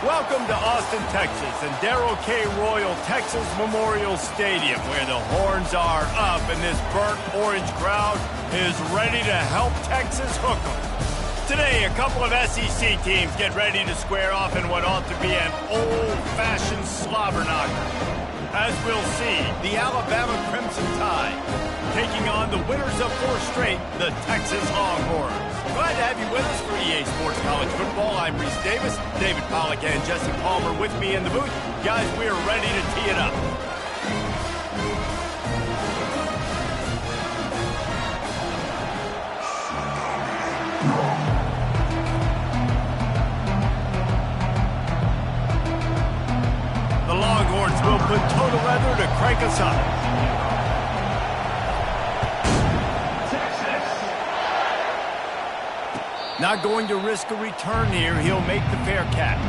Welcome to Austin, Texas, and Darrell K. Royal Texas Memorial Stadium, where the horns are up and this burnt orange crowd is ready to help Texas hook 'em. Today, a couple of SEC teams get ready to square off in what ought to be an old-fashioned slobber knocker. As we'll see, the Alabama Crimson Tide taking on the winners of 4 straight, the Texas Longhorns. Glad to have you with us for EA Sports College Football. I'm Reese Davis, David Pollack and Jesse Palmer with me in the booth. Guys, we are ready to tee it up. The Longhorns will put total leather to crank us up. Not going to risk a return here. He'll make the fair catch.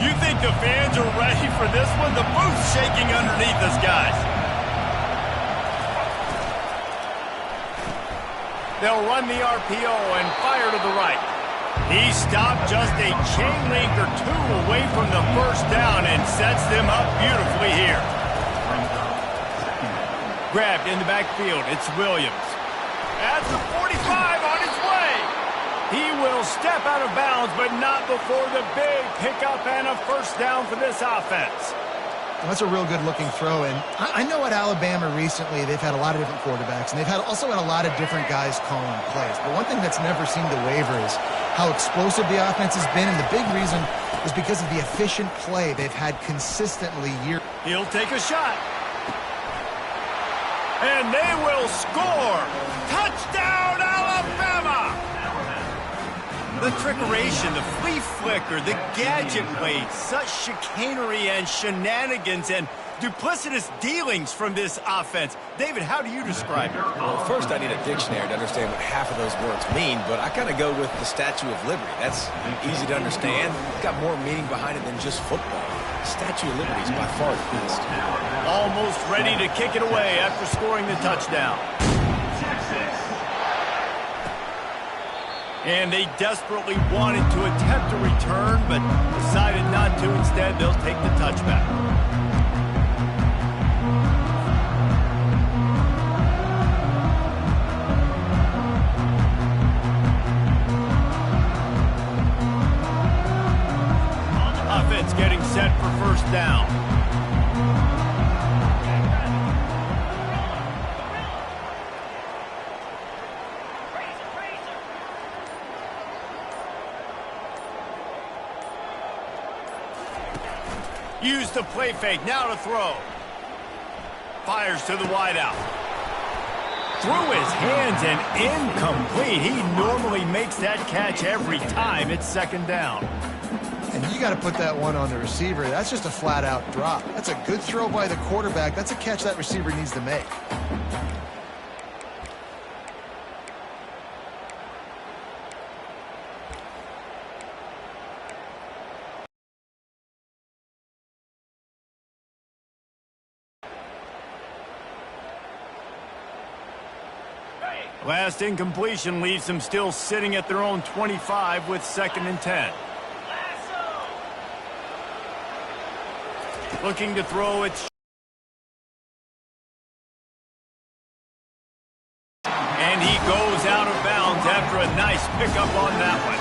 You think the fans are ready for this one? The booth's shaking underneath us, guys. They'll run the RPO and fire to the right. He stopped just a chain link or 2 away from the first down and sets them up beautifully here. Grabbed in the backfield. It's Williams. At the 45 on his way. He will step out of bounds, but not before the big pickup and a first down for this offense. That's a real good-looking throw, and I know at Alabama recently they've had a lot of different quarterbacks, and they've also had a lot of different guys calling plays. But one thing that's never seemed to waver is how explosive the offense has been, and the big reason is because of the efficient play they've had consistently year. He'll take a shot. And they will score. Touchdown, Alabama! The trickeration, the flea flicker, the gadget plays, such chicanery and shenanigans and duplicitous dealings from this offense. David, how do you describe it? Well, first I need a dictionary to understand what half of those words mean, but I kind of go with the Statue of Liberty. That's easy to understand. It's got more meaning behind it than just football. The Statue of Liberty is by far the best. Almost ready to kick it away after scoring the touchdown. And they desperately wanted to attempt a return, but decided not to. Instead, they'll take the touchback. Offense getting set for first down. Use the play fake, now to throw. Fires to the wideout. Through his hands and incomplete. He normally makes that catch every time. It's second down. And you got to put that one on the receiver. That's just a flat-out drop. That's a good throw by the quarterback. That's a catch that receiver needs to make. Last incompletion leaves them still sitting at their own 25 with 2nd and 10. Looking to throw it. And he goes out of bounds after a nice pickup on that one.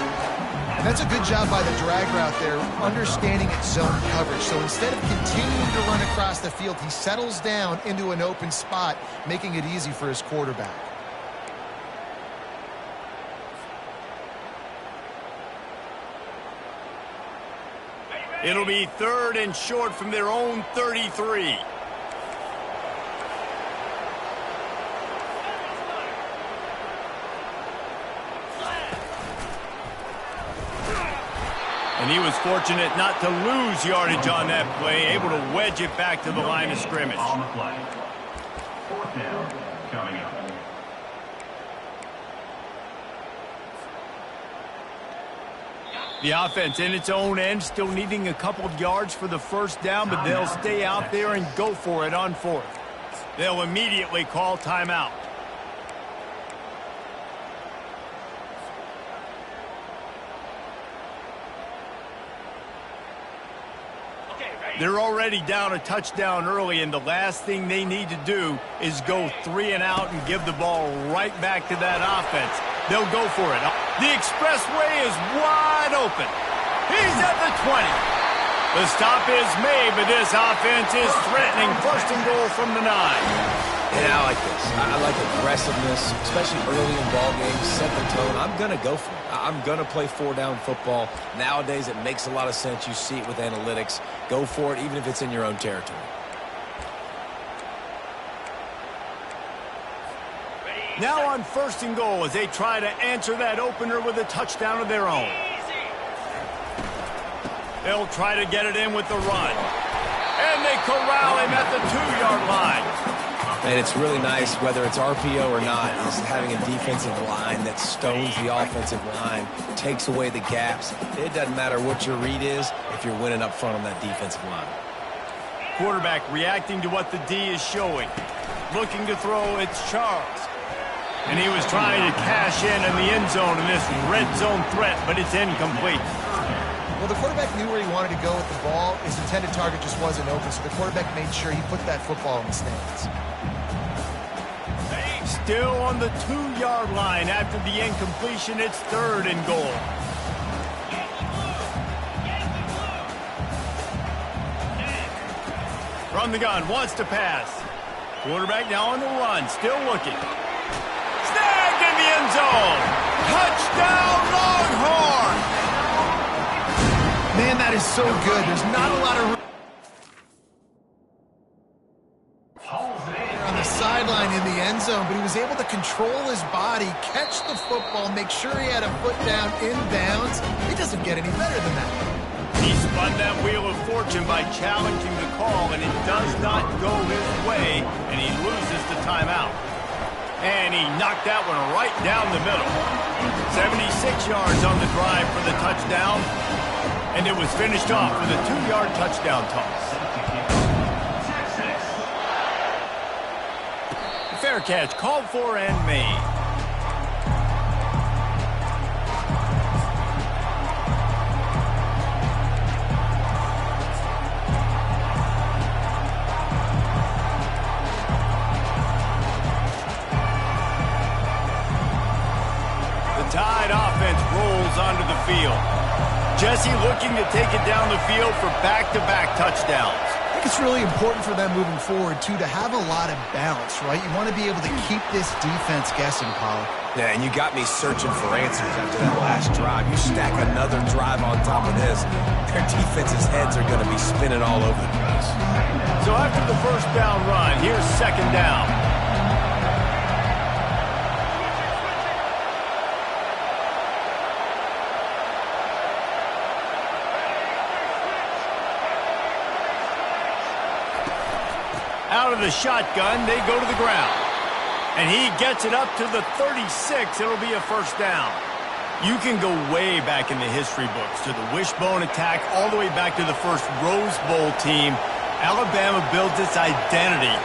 And that's a good job by the drag route there, understanding its zone coverage. So instead of continuing to run across the field, he settles down into an open spot, making it easy for his quarterback. It'll be 3rd and short from their own 33. And he was fortunate not to lose yardage on that play, able to wedge it back to the line of scrimmage. On the play. 4th down coming up. The offense in its own end, still needing a couple of yards for the first down, but they'll stay out there and go for it on fourth. They'll immediately call timeout. They're already down a touchdown early, and the last thing they need to do is go 3 and out and give the ball right back to that offense. They'll go for it. The expressway is wide open. He's at the 20. The stop is made, but this offense is threatening. First and goal from the 9. Yeah, I like this. I like aggressiveness, especially early in ball games. Set the tone. I'm going to go for it. I'm going to play 4-down football. Nowadays, it makes a lot of sense. You see it with analytics. Go for it, even if it's in your own territory. Now on first and goal as they try to answer that opener with a touchdown of their own. They'll try to get it in with the run. And they corral him at the 2-yard line. And it's really nice, whether it's RPO or not, is having a defensive line that stones the offensive line, takes away the gaps. It doesn't matter what your read is if you're winning up front on that defensive line. Quarterback reacting to what the D is showing. Looking to throw, it's Charles. And he was trying to cash in the end zone in this red zone threat, but it's incomplete. Well, the quarterback knew where he wanted to go with the ball. His intended target just wasn't open, so the quarterback made sure he put that football in the stands. Still on the 2-yard line after the incompletion. It's 3rd and goal. From the gun, wants to pass. Quarterback now on the run, still looking. Snagged in the end zone. Touchdown, Longhorn! Man, that is so good. There's not a lot of room on the sideline in the end zone, but he was able to control his body, catch the football, make sure he had a foot down in bounds. It doesn't get any better than that. He spun that wheel of fortune by challenging the call, and it does not go his way, and he loses the timeout. And he knocked that one right down the middle. 76 yards on the drive for the touchdown, and it was finished off with a 2-yard touchdown toss. Fair catch, called for and made. The Tide offense rolls onto the field. Jesse looking to take it down the field for back-to-back touchdowns. I think it's really important for them moving forward, too, to have a lot of balance, right? You want to be able to keep this defense guessing, Pollock. Yeah, and you got me searching for answers after that last drive. You stack another drive on top of this, their defense's heads are going to be spinning all over the place. So after the first down run, here's 2nd down. Out of the shotgun, they go to the ground. And he gets it up to the 36. It'll be a first down. You can go way back in the history books to the wishbone attack, all the way back to the first Rose Bowl team. Alabama builds its identity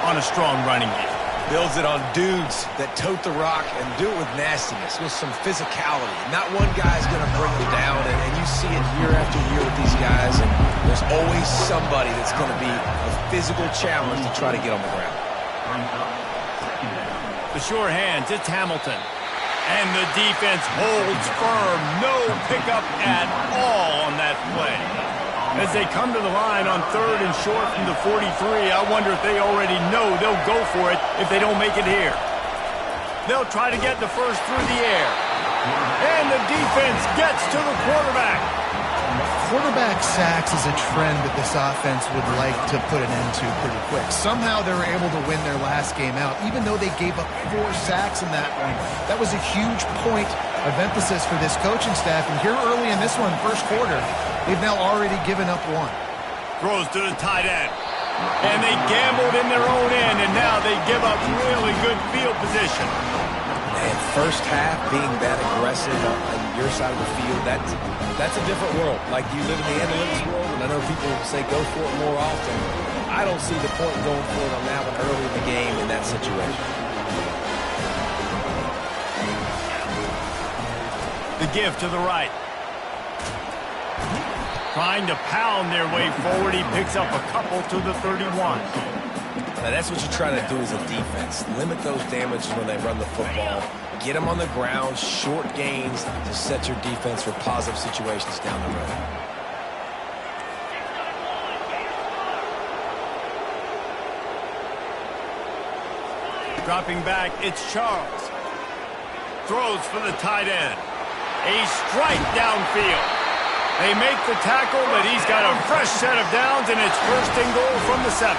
on a strong running game. Builds it on dudes that tote the rock and do it with nastiness, with some physicality. Not one guy's going to bring them down, and you see it year after year with these guys, and there's always somebody that's going to be a physical challenge to try to get on the ground. The sure hands, it's Hamilton. And the defense holds firm. No pickup at all on that play. As they come to the line on 3rd and short from the 43, I wonder if they already know they'll go for it if they don't make it here. They'll try to get the first through the air. And the defense gets to the quarterback. Quarterback sacks is a trend that this offense would like to put an end to pretty quick. Somehow they were able to win their last game out, even though they gave up 4 sacks in that one. That was a huge point of emphasis for this coaching staff. And here early in this one, first quarter, they've now already given up 1. Throws to the tight end. And they gambled in their own end, and now they give up really good field position. Man, first half being that aggressive on your side of the field, that's a different world. Like, you live in the analytics world, and I know people say go for it more often. I don't see the point going for it on that one early in the game in that situation. The give to the right. Trying to pound their way forward. He picks up a couple to the 31. Now, that's what you try to do as a defense. Limit those damages when they run the football. Get them on the ground, short gains to set your defense for positive situations down the road. Dropping back, it's Charles. Throws for the tight end. A strike downfield. They make the tackle, but he's got a fresh set of downs, and it's first and goal from the 7.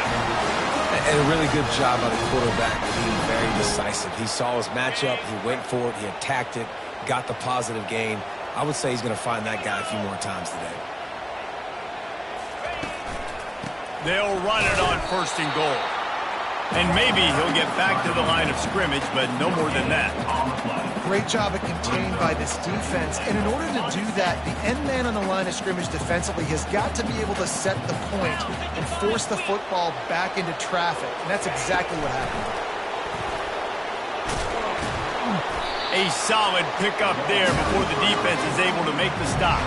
And a really good job by the quarterback being very decisive. He saw his matchup, he went for it, he attacked it, got the positive gain. I would say he's going to find that guy a few more times today. They'll run it on first and goal. And maybe he'll get back to the line of scrimmage, but no more than that. Great job of contained by this defense. And in order to do that, the end man on the line of scrimmage defensively has got to be able to set the point and force the football back into traffic. And that's exactly what happened. A solid pickup there before the defense is able to make the stop.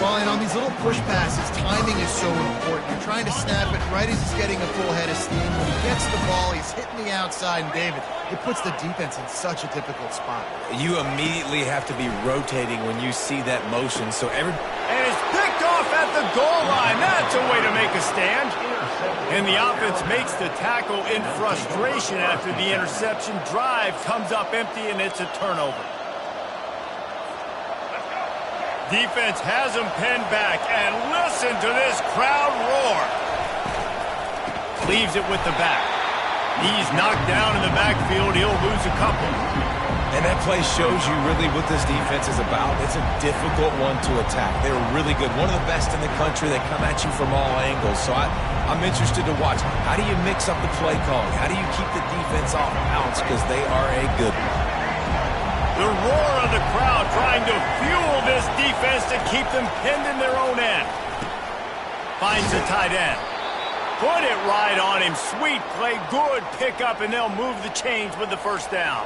Well, and on these little push passes, timing is so important. You're trying to snap it right as he's getting a full head of steam. When he gets the ball, he's hitting the outside, and David, it puts the defense in such a difficult spot. You immediately have to be rotating when you see that motion. So And it's picked off at the goal line. That's a way to make a stand. And the offense makes the tackle in frustration after the interception. Drive comes up empty, and it's a turnover. Defense has him pinned back, and listen to this crowd roar. Leaves it with the back. He's knocked down in the backfield. He'll lose a couple. And that play shows you really what this defense is about. It's a difficult one to attack. They're really good. One of the best in the country. They come at you from all angles. So I'm interested to watch. How do you mix up the play calling? How do you keep the defense off balance? Because they are a good one. The roar of the crowd trying to fuel this defense to keep them pinned in their own end. Finds the tight end. Put it right on him. Sweet play, good pickup, and they'll move the chains with the first down.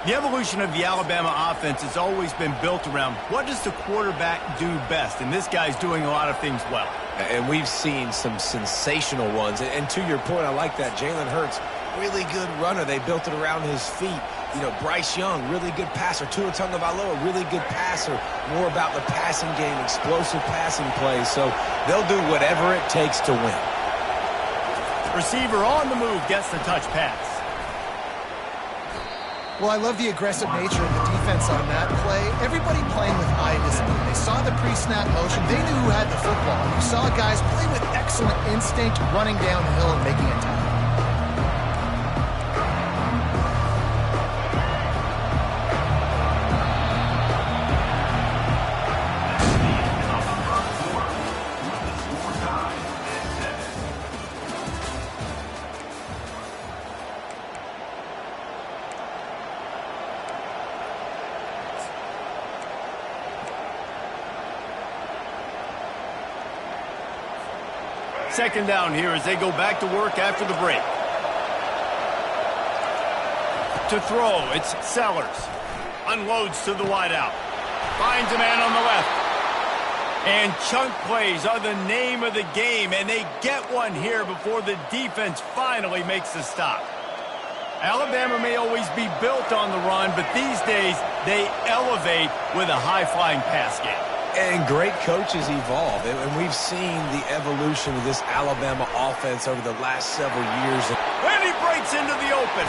The evolution of the Alabama offense has always been built around what does the quarterback do best, and this guy's doing a lot of things well. And we've seen some sensational ones. And to your point, I like that. Jalen Hurts, really good runner. They built it around his feet. You know, Bryce Young, really good passer. Tua Tagovailoa, really good passer. More about the passing game, explosive passing plays. So they'll do whatever it takes to win. Receiver on the move gets the touch pass. Well, I love the aggressive nature of the defense on that play. Everybody playing with eye discipline. They saw the pre-snap motion. They knew who had the football. You saw guys play with excellent instinct, running downhill and making a tackle. Second down here as they go back to work after the break. To throw, it's Sellers. Unloads to the wideout. Finds a man on the left. And chunk plays are the name of the game, and they get one here before the defense finally makes the stop. Alabama may always be built on the run, but these days they elevate with a high-flying pass game. And great coaches evolve, and we've seen the evolution of this Alabama offense over the last several years. And he breaks into the open.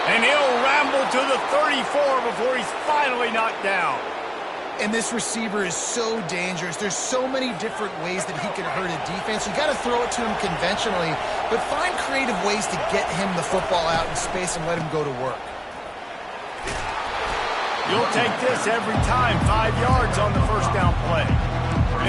And he'll ramble to the 34 before he's finally knocked down. And this receiver is so dangerous. There's so many different ways that he can hurt a defense. You got to throw it to him conventionally, but find creative ways to get him the football out in space and let him go to work. You'll take this every time. 5 yards on the first down play.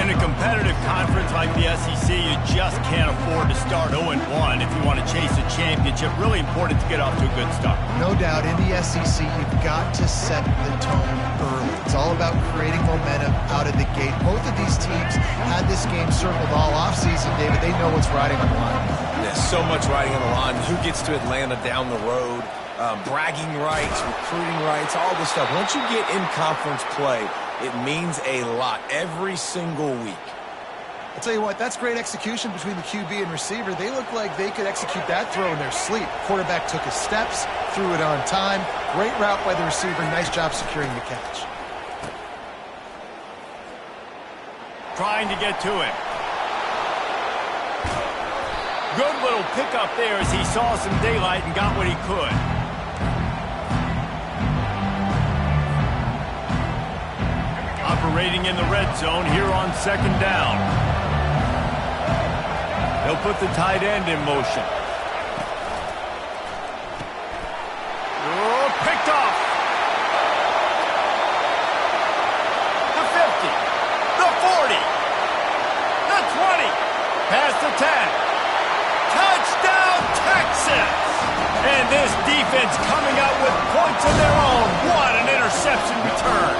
In a competitive conference like the SEC, you just can't afford to start 0-1 if you want to chase a championship. Really important to get off to a good start. No doubt, in the SEC, you've got to set the tone early. It's all about creating momentum out of the gate. Both of these teams had this game circled all offseason, David. They know what's riding on the line. There's so much riding on the line. Who gets to Atlanta down the road? Bragging rights, recruiting rights, all this stuff. Once you get in conference play, it means a lot every single week. I'll tell you what, that's great execution between the QB and receiver. They look like they could execute that throw in their sleep. Quarterback took his steps, threw it on time. Great route by the receiver. Nice job securing the catch. Trying to get to him. Good little pickup there as he saw some daylight and got what he could. Operating in the red zone here on second down. They'll put the tight end in motion. Oh, picked off. The 50. The 40. The 20. Past the 10. Touchdown, Texas! And this defense coming out with points of their own. What an interception return.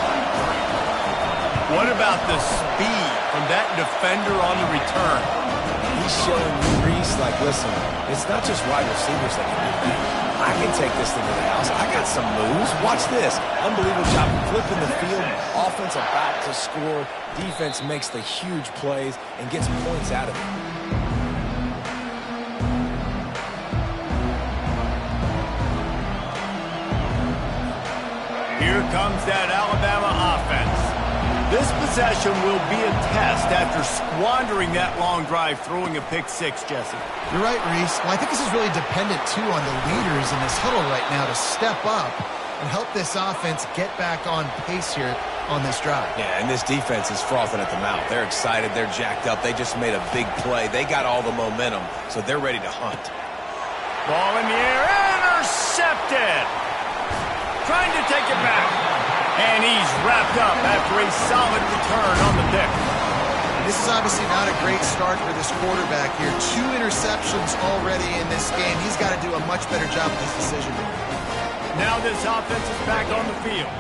What about the speed from that defender on the return? He's showing you, Reese, like, listen, it's not just wide receivers that can do that. I can take this thing to the house. I got some moves. Watch this. Unbelievable job flipping the field. Offensive back to score. Defense makes the huge plays and gets points out of it. Here comes that Alabama offense. This possession will be a test after squandering that long drive, throwing a pick six, Jesse. You're right, Reese. Well, I think this is really dependent, too, on the leaders in this huddle right now to step up and help this offense get back on pace here on this drive. Yeah, and this defense is frothing at the mouth. They're excited. They're jacked up. They just made a big play. They got all the momentum, so they're ready to hunt. Ball in the air. Intercepted. Trying to take it back. And he's wrapped up after a solid return on the pick. This is obviously not a great start for this quarterback here. 2 interceptions already in this game. He's got to do a much better job with his decision making. Now this offense is back on the field.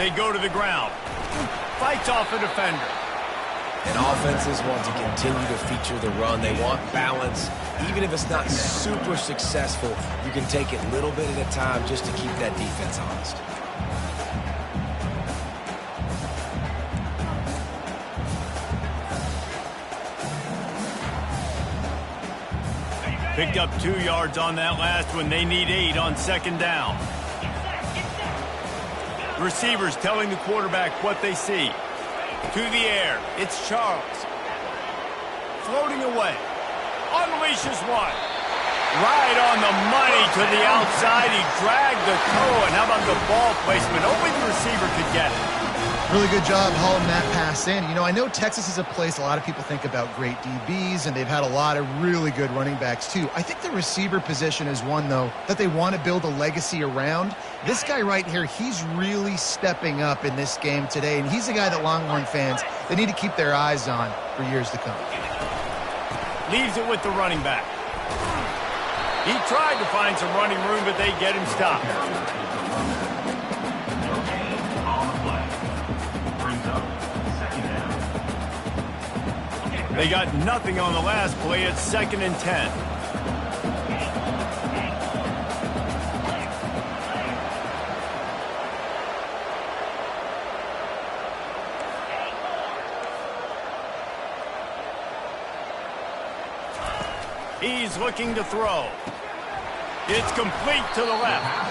They go to the ground. Fights off a defender. And offenses want to continue to feature the run. They want balance. Even if it's not super successful, you can take it little bit at a time just to keep that defense honest. Picked up 2 yards on that last one. They need 8 on second down. Receivers telling the quarterback what they see. To the air. It's Charles. Floating away. Unleashes one. Right on the money to the outside. He dragged the toe. And how about the ball placement? Only the receiver could get it. Really good job hauling that pass in. You know, I know Texas is a place a lot of people think about great DBs, and they've had a lot of really good running backs, too. I think the receiver position is one, though, that they want to build a legacy around. This guy right here, he's really stepping up in this game today, and he's a guy that Longhorn fans, they need to keep their eyes on for years to come. Leaves it with the running back. He tried to find some running room, but they get him stopped. They got nothing on the last play. It's 2nd and 10. He's looking to throw. It's complete to the left.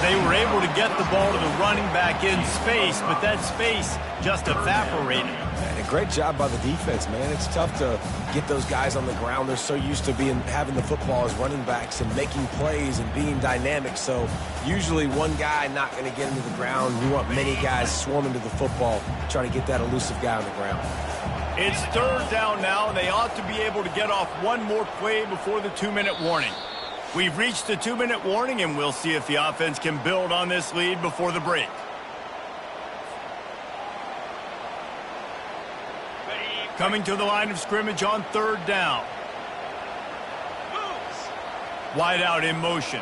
They were able to get the ball to the running back in space, but that space just evaporated. And a great job by the defense, man. It's tough to get those guys on the ground. They're so used to having the football as running backs and making plays and being dynamic. So usually one guy not going to get into the ground. We want many guys swarming to the football, trying to get that elusive guy on the ground. It's 3rd down now, and they ought to be able to get off one more play before the 2-minute warning. We've reached the 2-minute warning, and we'll see if the offense can build on this lead before the break. Coming to the line of scrimmage on 3rd down. Wide out in motion.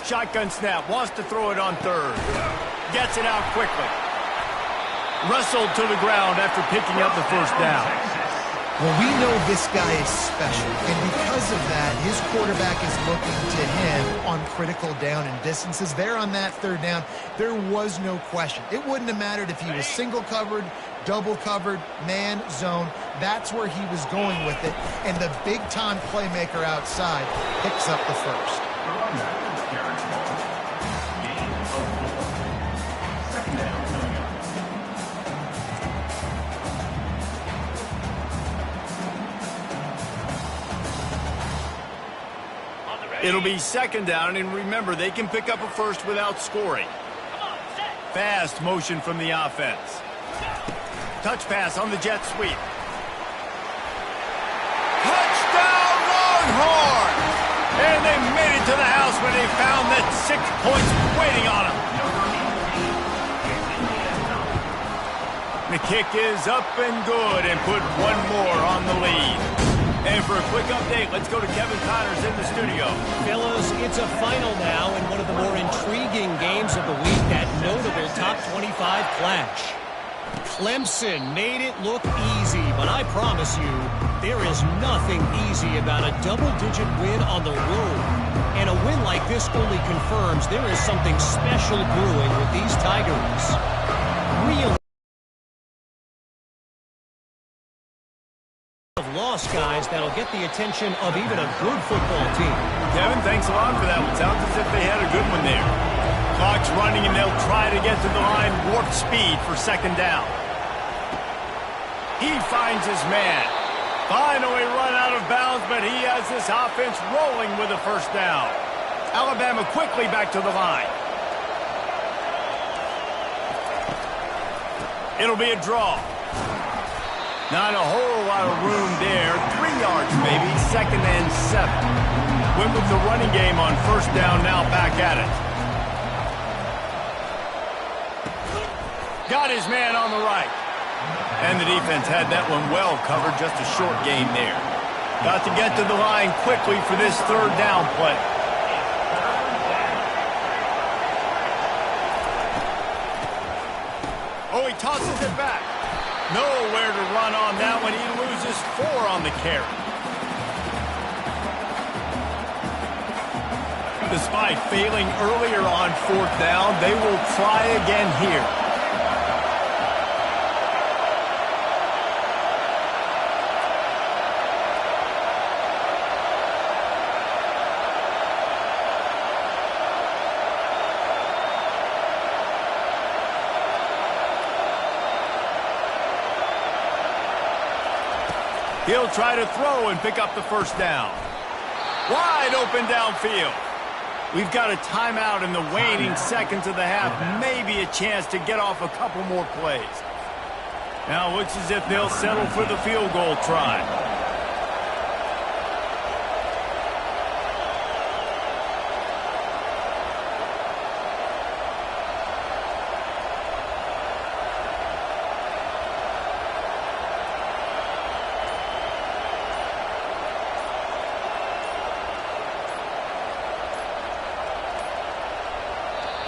Shotgun snap. Wants to throw it on 3rd. Gets it out quickly. Wrestled to the ground after picking up the 1st down. Well, we know this guy is special, and because of that, his quarterback is looking to him on critical down and distances. There on that 3rd down, there was no question. It wouldn't have mattered if he was single covered, double covered, man, zone. That's where he was going with it, and the big-time playmaker outside picks up the 1st. It'll be 2nd down, and remember, they can pick up a 1st without scoring. Fast motion from the offense. Touch pass on the jet sweep. Touchdown, Longhorns! And they made it to the house when they found that 6 points waiting on them. The kick is up and good and put one more on the lead. And for a quick update, let's go to Kevin Connors in the studio. Fellas, it's a final now in one of the more intriguing games of the week, that notable top 25 clash. Clemson made it look easy, but I promise you, there is nothing easy about a double-digit win on the road. And a win like this only confirms there is something special brewing with these Tigers. Real lost guys that'll get the attention of even a good football team. Kevin, thanks a lot for that one. Sounds as if they had a good one there. Clock's running, and they'll try to get to the line warp speed for 2nd down. He finds his man. Finally run out of bounds, but he has this offense rolling with a 1st down. Alabama quickly back to the line. It'll be a draw. Not a whole lot of room there. 3 yards, maybe. 2nd and 7. Went with the running game on 1st down, now back at it. Got his man on the right. And the defense had that one well covered. Just a short gain there. Got to get to the line quickly for this 3rd down play. Oh, he tosses it back. Nowhere to run on that one. He loses 4 on the carry. Despite failing earlier on 4th down, they will try again here. He'll try to throw and pick up the 1st down. Wide open downfield. We've got a timeout in the waning seconds of the half. Maybe a chance to get off a couple more plays. Now it looks as if they'll settle for the field goal try.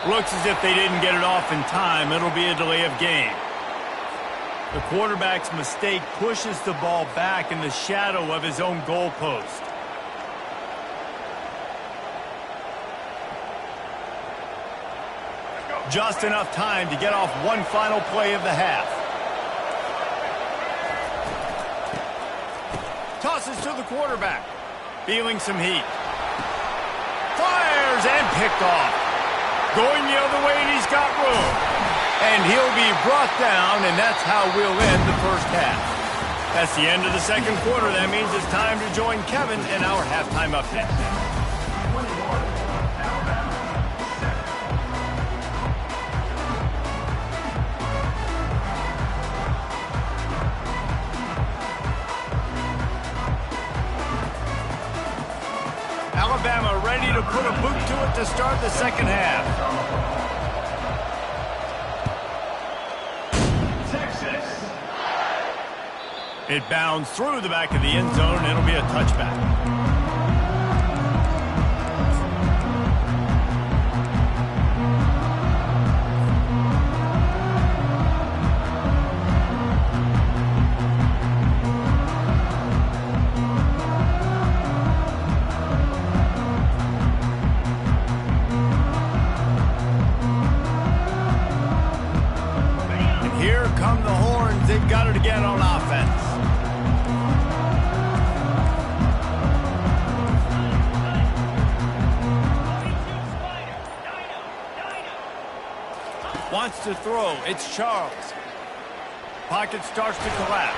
Looks as if they didn't get it off in time. It'll be a delay of game. The quarterback's mistake pushes the ball back in the shadow of his own goalpost. Just enough time to get off one final play of the half. Tosses to the quarterback. Feeling some heat. Fires and picked off. Going the other way, and he's got room. And he'll be brought down, and that's how we'll end the 1st half. That's the end of the 2nd quarter. That means it's time to join Kevin in our halftime update. Alabama ready to put a boot to it to start the 2nd half. It bounced through the back of the end zone, and it'll be a touchback. They've got it again on offense. Wants to throw. It's Charles. Pocket starts to collapse.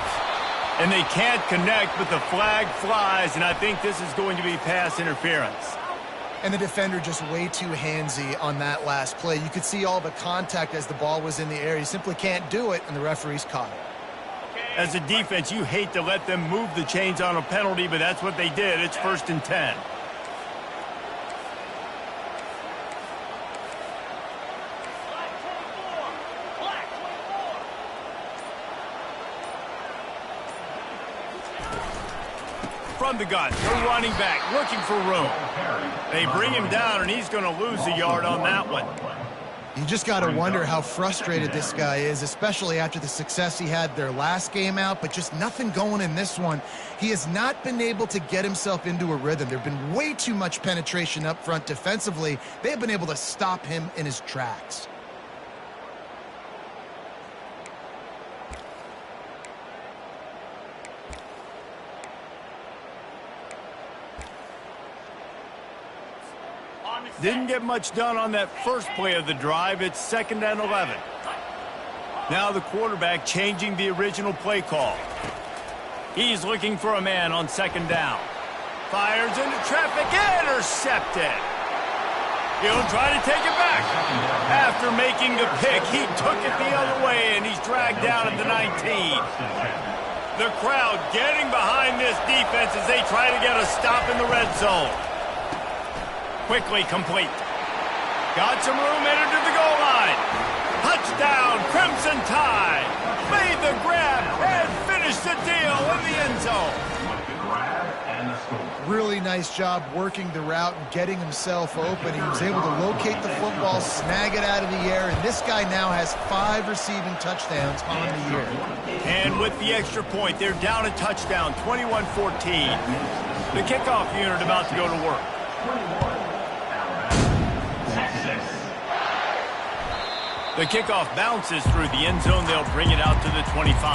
And they can't connect, but the flag flies, and I think this is going to be pass interference. And the defender just way too handsy on that last play. You could see all the contact as the ball was in the air. He simply can't do it, and the referee's caught it. As a defense, you hate to let them move the chains on a penalty, but that's what they did. It's 1st and 10. From the gun, the running back looking for room. They bring him down, and he's going to lose a yard on that one. You just got to wonder how frustrated this guy is, especially after the success he had their last game out, but just nothing going in this one. He has not been able to get himself into a rhythm. There have been way too much penetration up front defensively. They have been able to stop him in his tracks. Didn't get much done on that first play of the drive. It's 2nd and 11. Now the quarterback changing the original play call. He's looking for a man on 2nd down. Fires into traffic, intercepted. He'll try to take it back. After making the pick, he took it the other way, and he's dragged down at the 19. The crowd getting behind this defense as they try to get a stop in the red zone. Quickly complete. Got some room, entered to the goal line. Touchdown, Crimson Tide. Made the grab and finished the deal in the end zone. Really nice job working the route and getting himself open. He was able to locate the football, snag it out of the air, and this guy now has 5 receiving touchdowns on the year. And with the extra point, they're down a touchdown, 21-14. The kickoff unit about to go to work. The kickoff bounces through the end zone. They'll bring it out to the 25.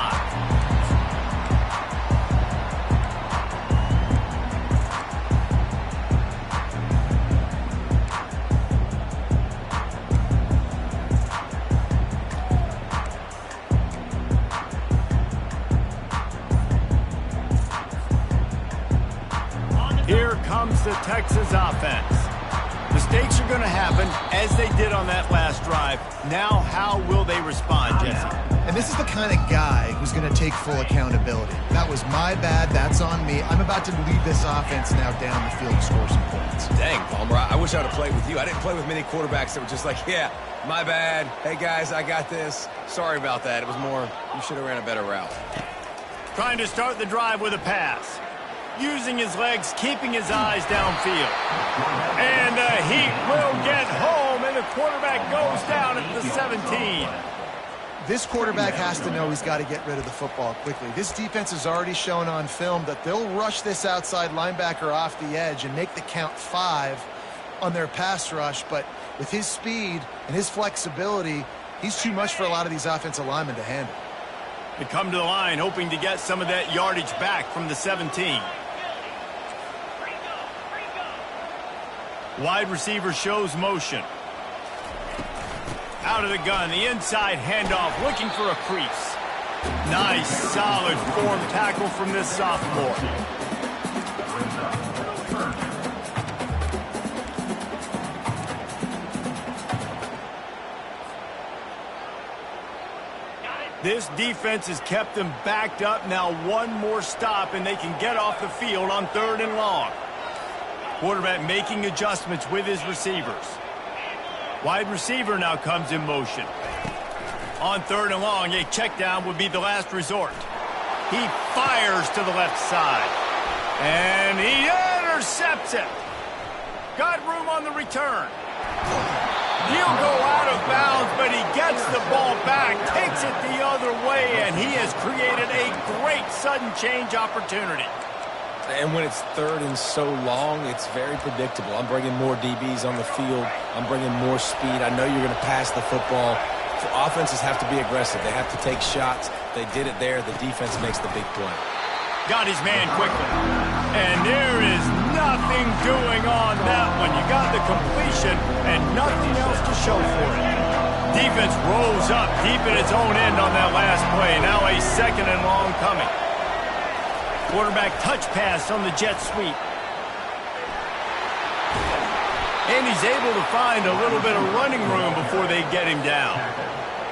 Here comes the Texas offense. Mistakes are going to happen, as they did on that last drive. Now, how will they respond, Jesse? And this is the kind of guy who's going to take full accountability. That was my bad. That's on me. I'm about to lead this offense now down the field and score some points. Dang, Palmer, I wish I would have played with you. I didn't play with many quarterbacks that were just like, yeah, my bad. Hey, guys, I got this. Sorry about that. It was more, you should have ran a better route. Trying to start the drive with a pass. Using his legs, keeping his eyes downfield. And the Heat will get home, and the quarterback goes down at the 17. This quarterback has to know he's got to get rid of the football quickly. This defense has already shown on film that they'll rush this outside linebacker off the edge and make the count 5 on their pass rush, but with his speed and his flexibility, he's too much for a lot of these offensive linemen to handle. They come to the line hoping to get some of that yardage back from the 17. Wide receiver shows motion. Out of the gun, the inside handoff, looking for a crease. Nice, solid form tackle from this sophomore. This defense has kept them backed up. Now one more stop, and they can get off the field on 3rd and long. Quarterback making adjustments with his receivers. Wide receiver now comes in motion. On 3rd and long, a check down would be the last resort. He fires to the left side. And he intercepts it. Got room on the return. He'll go out of bounds, but he gets the ball back, takes it the other way, and he has created a great sudden change opportunity. And when it's 3rd and so long, it's very predictable. I'm bringing more DBs on the field. I'm bringing more speed. I know you're going to pass the football. Offenses have to be aggressive. They have to take shots. They did it there. The defense makes the big play. Got his man quickly. And there is nothing doing on that one. You got the completion and nothing else to show for it. Defense rolls up deep in its own end on that last play. Now a 2nd and long coming. Quarterback touch pass on the jet sweep. And he's able to find a little bit of running room before they get him down.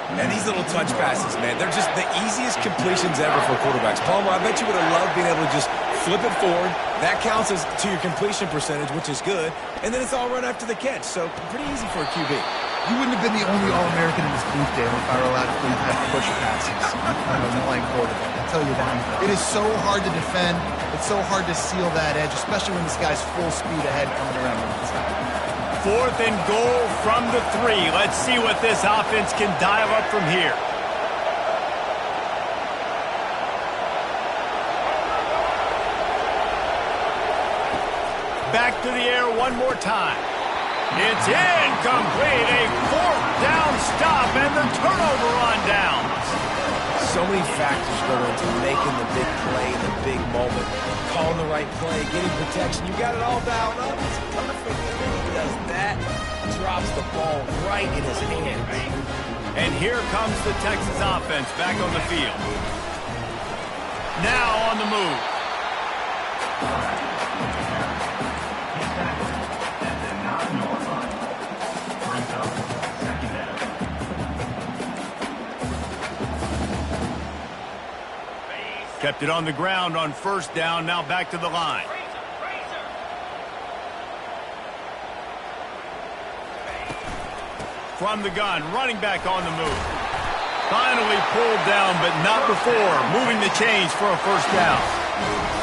And these little touch passes, man, they're just the easiest completions ever for quarterbacks. Palmer, I bet you would have loved being able to just flip it forward. That counts as to your completion percentage, which is good. And then it's all run after the catch, so pretty easy for a QB. You wouldn't have been the only All-American in this booth, Dale, if I were allowed to play push passes when I was playing quarterback. I'll tell you that. It is so hard to defend. It's so hard to seal that edge, especially when this guy's full speed ahead coming around the inside. 4th and goal from the 3. Let's see what this offense can dial up from here. Back to the air one more time. It's incomplete. A 4th down stop and the turnover on downs. So many factors go into making the big play in the big moment. Calling the right play, getting protection. You got it all dialed up. It's perfect. And he does that, drops the ball right in his hands. And here comes the Texas offense back on the field. Now on the move. Kept it on the ground on 1st down, now back to the line. From the gun, running back on the move. Finally pulled down, but not before moving the chains for a 1st down.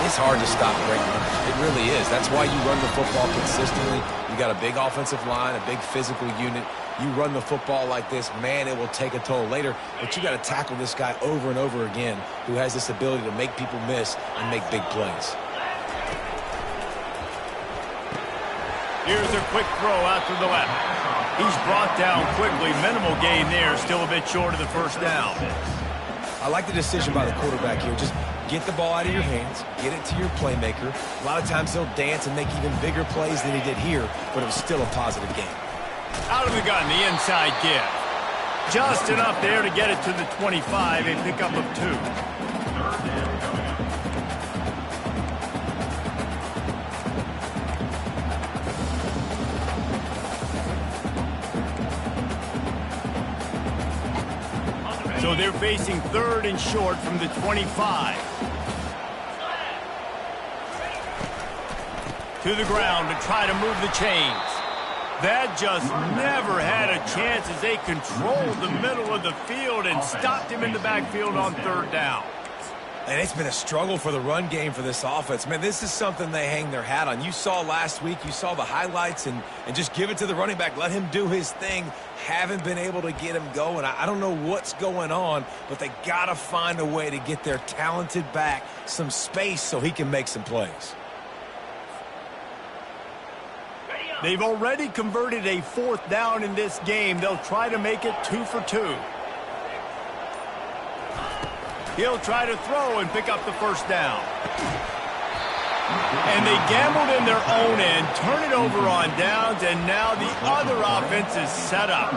It's hard to stop great runners. It really is. That's why you run the football consistently. You got a big offensive line, a big physical unit. You run the football like this, man, it will take a toll later. But you got to tackle this guy over and over again who has this ability to make people miss and make big plays. Here's a quick throw out to the left. He's brought down quickly. Minimal gain there, still a bit short of the 1st down. I like the decision by the quarterback here. Just get the ball out of your hands, get it to your playmaker. A lot of times he'll dance and make even bigger plays than he did here, but it was still a positive game. Out of the gun, the inside give. Just enough there to get it to the 25, a pickup of 2. So they're facing 3rd and short from the 25. To the ground to try to move the chains. That just never had a chance as they controlled the middle of the field and stopped him in the backfield on 3rd down. And it's been a struggle for the run game for this offense. Man, this is something they hang their hat on. You saw last week, you saw the highlights, and just give it to the running back. Let him do his thing. Haven't been able to get him going. I don't know what's going on, but they got to find a way to get their talented back some space so he can make some plays. They've already converted a 4th down in this game. They'll try to make it 2 for 2. He'll try to throw and pick up the 1st down. And they gambled in their own end, turn it over on downs, and now the other offense is set up.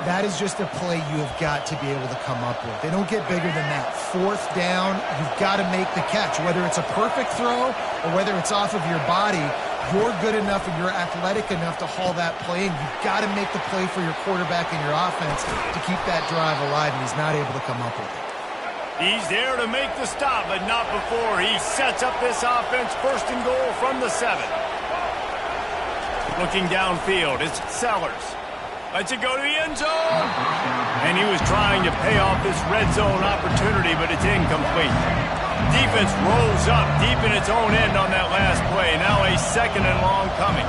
That is just a play you have got to be able to come up with. They don't get bigger than that. 4th down, you've got to make the catch. Whether it's a perfect throw or whether it's off of your body, you're good enough and you're athletic enough to haul that play, and you've got to make the play for your quarterback and your offense to keep that drive alive, and he's not able to come up with it. He's there to make the stop, but not before. He sets up this offense 1st and goal from the 7. Looking downfield, it's Sellers. Lets it go to the end zone. And he was trying to pay off this red zone opportunity, but it's incomplete. Defense rolls up deep in its own end on that last play. Now a second and long coming.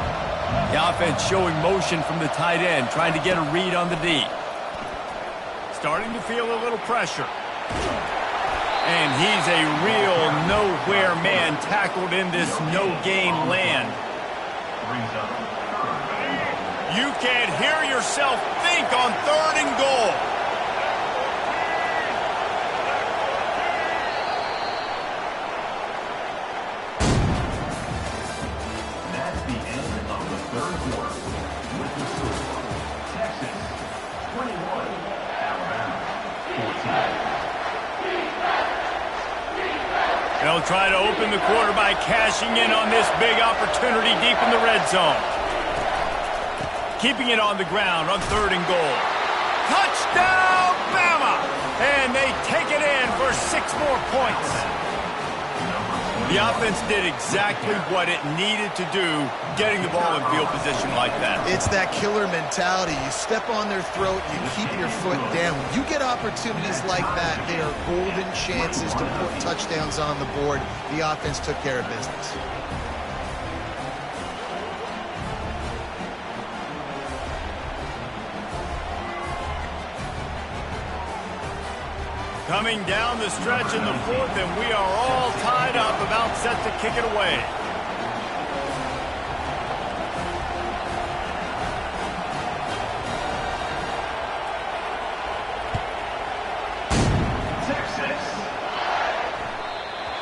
The offense showing motion from the tight end, trying to get a read on the D. Starting to feel a little pressure. And he's a real nowhere man tackled in this no-gain land. You can't hear yourself think on 3rd and goal. That's the end of the 3rd quarter. With the score, Texas 21, Alabama 14. They'll try to open the quarter by cashing in on this big opportunity deep in the red zone. Keeping it on the ground on 3rd and goal. Touchdown, Bama! And they take it in for 6 more points. The offense did exactly what it needed to do, getting the ball in field position like that. It's that killer mentality. You step on their throat, you keep your foot down. When you get opportunities like that, they are golden chances to put touchdowns on the board. The offense took care of business. Coming down the stretch in the 4th, and we are all tied up, about set to kick it away. Texas.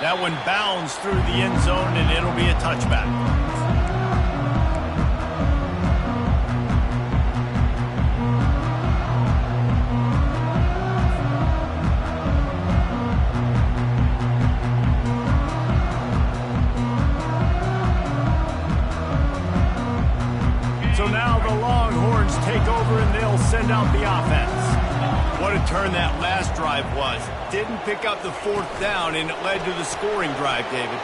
That one bounds through the end zone, and it'll be a touchback. So now the Longhorns take over and they'll send out the offense. What a turn that last drive was. Didn't pick up the 4th down, and it led to the scoring drive, David.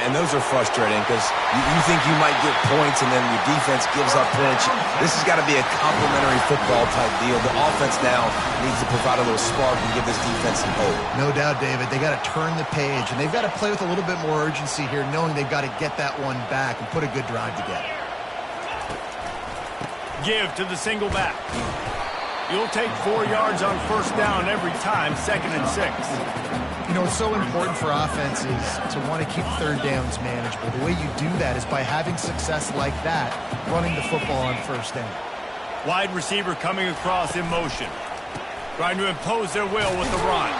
And those are frustrating because you think you might get points and then your defense gives up points. This has got to be a complementary football type deal. The offense now needs to provide a little spark and give this defense some hope. No doubt, David. They got to turn the page, and they've got to play with a little bit more urgency here, knowing they've got to get that one back and put a good drive together. Give to the single back. You'll take 4 yards on 1st down every time, 2nd and 6. You know, it's so important for offenses to want to keep 3rd downs manageable. The way you do that is by having success like that, running the football on 1st down. Wide receiver coming across in motion. Trying to impose their will with the run.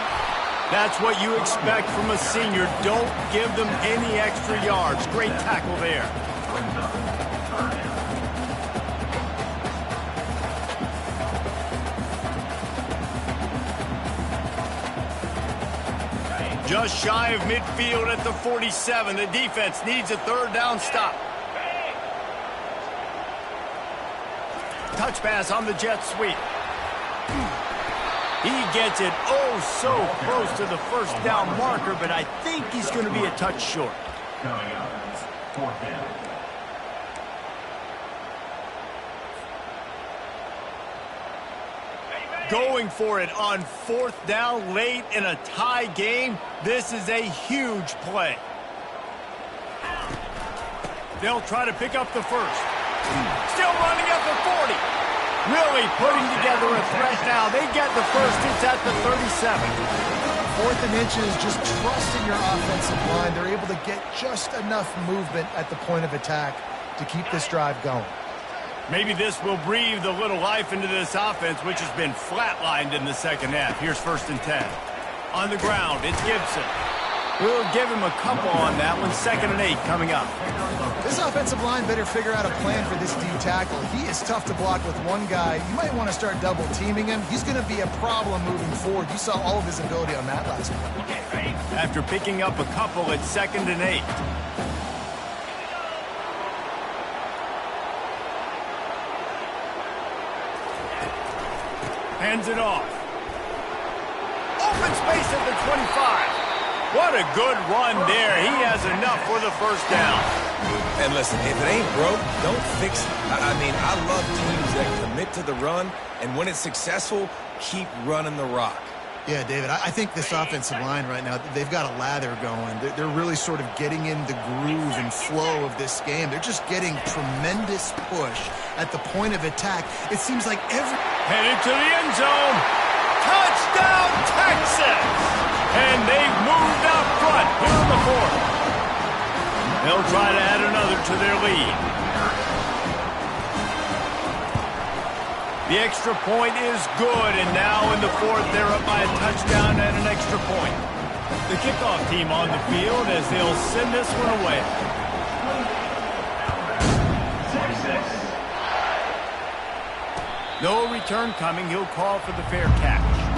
That's what you expect from a senior. Don't give them any extra yards. Great tackle there. Just shy of midfield at the 47. The defense needs a 3rd down stop. Touch pass on the jet sweep. He gets it so close to the 1st down marker, but I think he's going to be a touch short. Coming up, 4th down. Going for it on 4th down late in a tie game. This is a huge play. They'll try to pick up the 1st. Still running at the 40. Really putting together a threat now. They get the 1st. It's at the 37. 4th and inches, just trusting your offensive line. They're able to get just enough movement at the point of attack to keep this drive going. Maybe this will breathe a little life into this offense, which has been flatlined in the 2nd half. Here's 1st and 10. On the ground, it's Gibson. We'll give him a couple on that one. 2nd and 8 coming up. This offensive line better figure out a plan for this D tackle. He is tough to block with one guy. You might want to start double teaming him. He's going to be a problem moving forward. You saw all of his ability on that last play. After picking up a couple, it's 2nd and 8. Hands it off. Open space at the 25. What a good run there. He has enough for the 1st down. And listen, if it ain't broke, don't fix it. I mean, I love teams that commit to the run, and when it's successful, keep running the rock. Yeah, David, I think this offensive line right now, they've got a lather going. They're really sort of getting in the groove and flow of this game. They're just getting tremendous push at the point of attack. It seems like every... Headed to the end zone. Touchdown, Texas! And they've moved out front here in the fourth. They'll try to add another to their lead. The extra point is good, and now in the fourth, they're up by a touchdown and an extra point. The kickoff team on the field as they'll send this one away. No return coming. He'll call for the fair catch.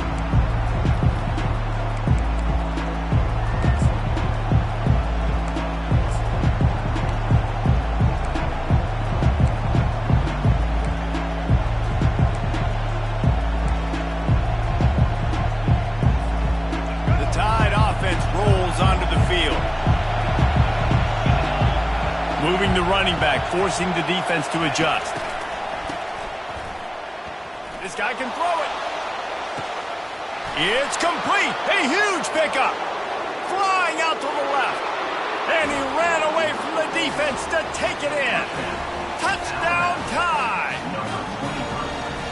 Onto the field. Moving the running back, forcing the defense to adjust. This guy can throw it. It's complete. A huge pickup. Flying out to the left. And he ran away from the defense to take it in. Touchdown tie.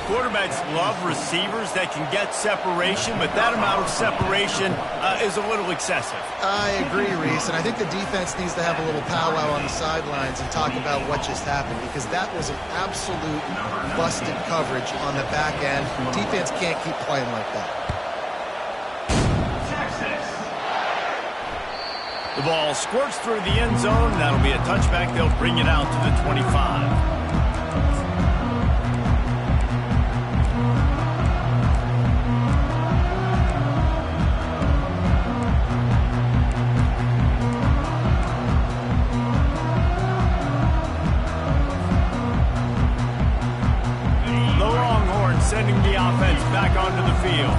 Quarterbacks love receivers that can get separation, but that amount of separation is a little excessive. I agree, Reese, and I think the defense needs to have a little powwow on the sidelines and talk about what just happened, because that was an absolute busted coverage on the back end. Defense can't keep playing like that. The ball squirts through the end zone. That'll be a touchback. They'll bring it out to the 25. Sending the offense back onto the field.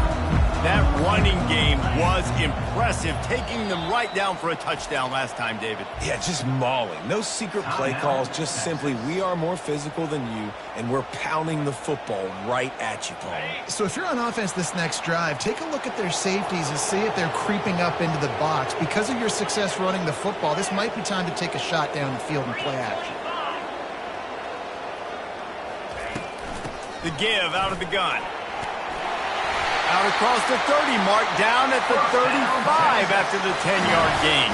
That running game was impressive, taking them right down for a touchdown last time, David. Yeah, just mauling. No secret play calls, just simply we are more physical than you, and we're pounding the football right at you, Paul. So if you're on offense this next drive, take a look at their safeties and see if they're creeping up into the box. Because of your success running the football, this might be time to take a shot down the field and play action. The give out of the gun. Out across the 30 mark, down at the 35 after the 10-yard gain.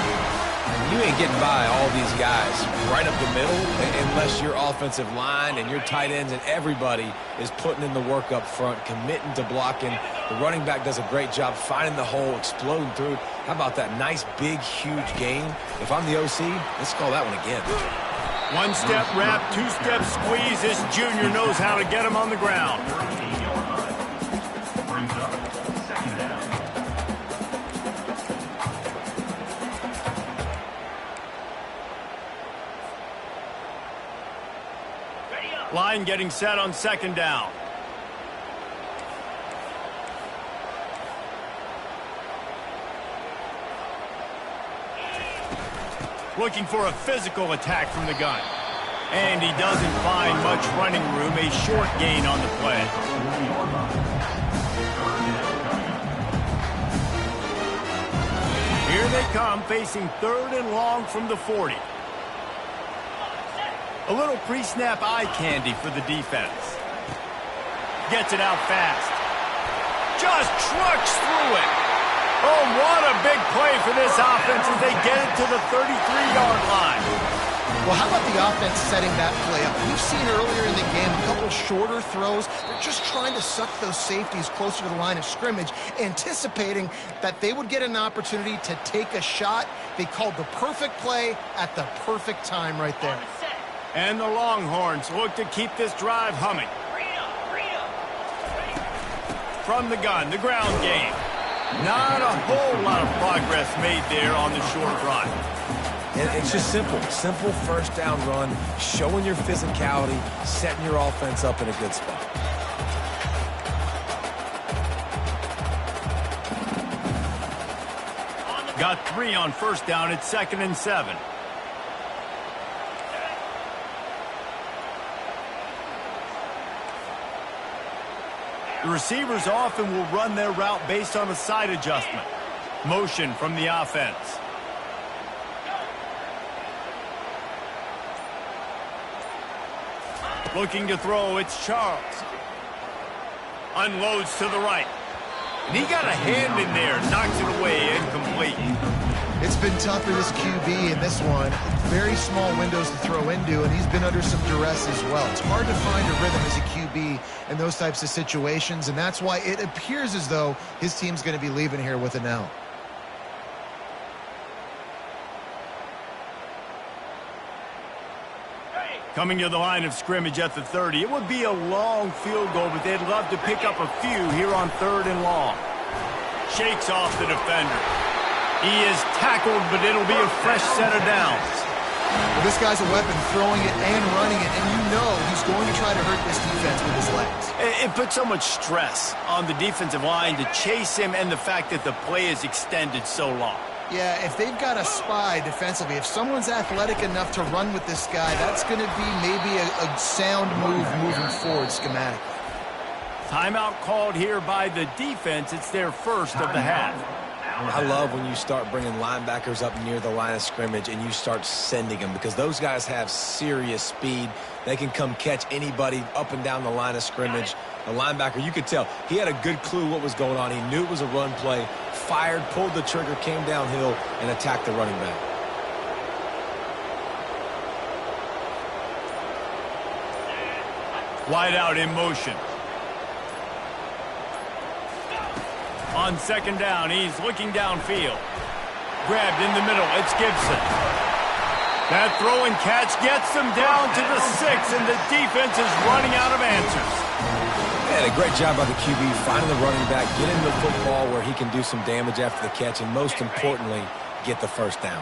You ain't getting by all these guys right up the middle unless your offensive line and your tight ends and everybody is putting in the work up front, committing to blocking. The running back does a great job finding the hole, exploding through. How about that nice, big, huge gain? If I'm the OC, let's call that one again. One-step wrap, two-step squeeze. This junior knows how to get him on the ground. Line getting set on second down. Looking for a physical attack from the gun. And he doesn't find much running room. A short gain on the play. Here they come, facing third and long from the 40. A little pre-snap eye candy for the defense. Gets it out fast. Just trucks through it. Oh, what a big play for this offense as they get it to the 33-yard line. Well, how about the offense setting that play up? We've seen earlier in the game a couple shorter throws. They're just trying to suck those safeties closer to the line of scrimmage, anticipating that they would get an opportunity to take a shot. They called the perfect play at the perfect time right there. And the Longhorns look to keep this drive humming. From the gun, the ground game. Not a whole lot of progress made there on the short run. And it's just simple. Simple first down run, showing your physicality, setting your offense up in a good spot. Got 3 on first down at 2nd and 7. The receivers often will run their route based on a side adjustment. Motion from the offense. Looking to throw, it's Charles. Unloads to the right. And he got a hand in there, knocks it away, incomplete. It's been tough for this QB in this one. Very small windows to throw into, and he's been under some duress as well. It's hard to find a rhythm as a QB in those types of situations, and that's why it appears as though his team's going to be leaving here with an L. Coming to the line of scrimmage at the 30. It would be a long field goal, but they'd love to pick up a few here on 3rd and long. Shakes off the defender. He is tackled, but it'll be a fresh set of downs. Well, this guy's a weapon, throwing it and running it, and you know he's going to try to hurt this defense with his legs. It puts so much stress on the defensive line to chase him and the fact that the play is extended so long. Yeah, if they've got a spy defensively, if someone's athletic enough to run with this guy, that's going to be maybe a sound move moving forward schematically. Timeout called here by the defense. It's their first of the half. I love when you start bringing linebackers up near the line of scrimmage and you start sending them, because those guys have serious speed. They can come catch anybody up and down the line of scrimmage. The linebacker, you could tell, he had a good clue what was going on. He knew it was a run play, fired, pulled the trigger, came downhill, and attacked the running back. Wide out in motion. On 2nd down, he's looking downfield. Grabbed in the middle, it's Gibson. That throw and catch gets them down to the 6, and the defense is running out of answers. Yeah, a great job by the QB, finding the running back, getting the football where he can do some damage after the catch, and most importantly, get the first down.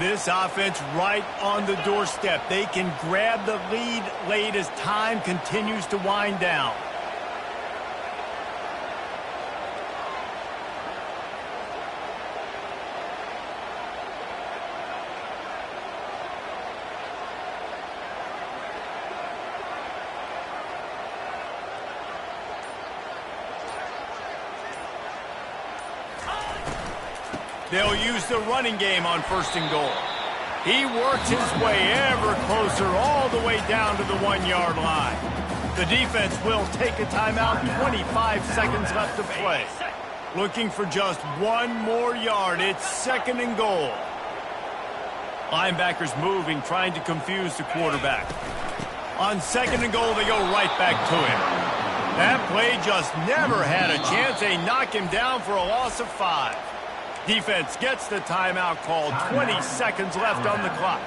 This offense right on the doorstep. They can grab the lead late as time continues to wind down. They'll use the running game on 1st and goal. He works his way ever closer all the way down to the 1-yard line. The defense will take a timeout, 25 seconds left to play. Looking for just 1 more yard. It's 2nd and goal. Linebackers moving, trying to confuse the quarterback. On 2nd and goal, they go right back to him. That play just never had a chance. They knock him down for a loss of 5. Defense gets the timeout called. 20 seconds left on the clock.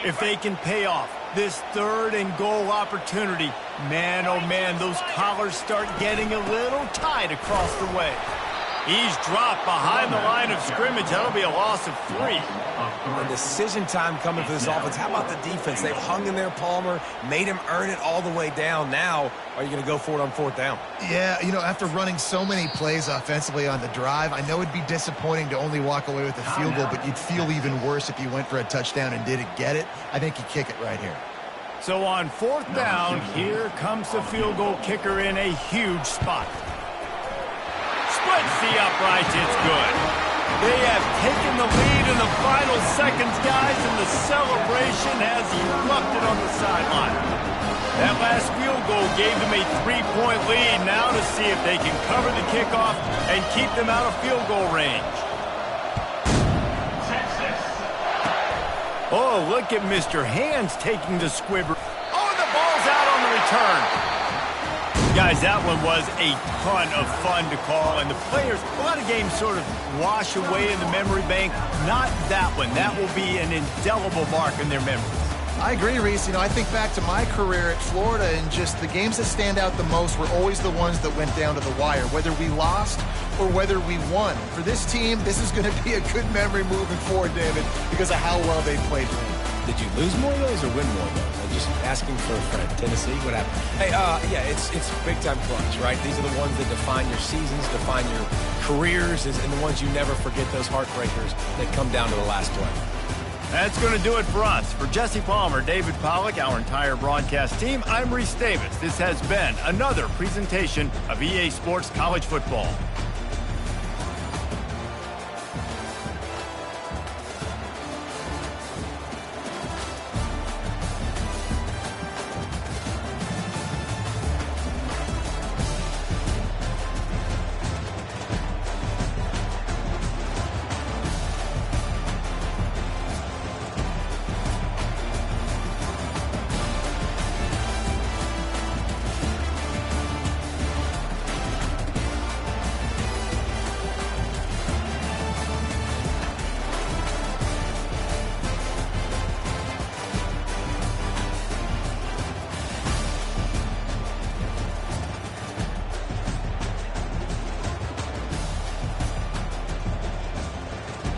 If they can pay off this 3rd and goal opportunity, man, oh man, those collars start getting a little tight across the way. He's dropped behind the line of scrimmage. That'll be a loss of 3. And decision time coming for this offense. How about the defense? They've hung in there, Palmer, made him earn it all the way down. Now, are you going to go for it on 4th down? Yeah, you know, after running so many plays offensively on the drive, I know it'd be disappointing to only walk away with a field goal, but you'd feel even worse if you went for a touchdown and didn't get it. I think you kick it right here. So on 4th down, here comes the field goal kicker in a huge spot. Splits the uprights, it's good. They have taken the lead in the final seconds, guys, and the celebration has erupted on the sideline. That last field goal gave them a 3-point lead. Now to see if they can cover the kickoff and keep them out of field goal range. Oh, look at Mr. Hands taking the squibber. Oh, the ball's out on the return. Guys, that one was a ton of fun to call, and the players, a lot of games sort of wash away in the memory bank. Not that one. That will be an indelible mark in their memory. I agree, Reese. You know, I think back to my career at Florida, and just the games that stand out the most were always the ones that went down to the wire, whether we lost or whether we won. For this team, this is going to be a good memory moving forward, David, because of how well they played. Did you lose more of those or win more of those? I'm just asking for a friend. Tennessee, what happened? Hey, yeah, it's big-time clutch, right? These are the ones that define your seasons, define your careers, and the ones you never forget, those heartbreakers that come down to the last play. That's going to do it for us. For Jesse Palmer, David Pollack, our entire broadcast team, I'm Reese Davis. This has been another presentation of EA Sports College Football.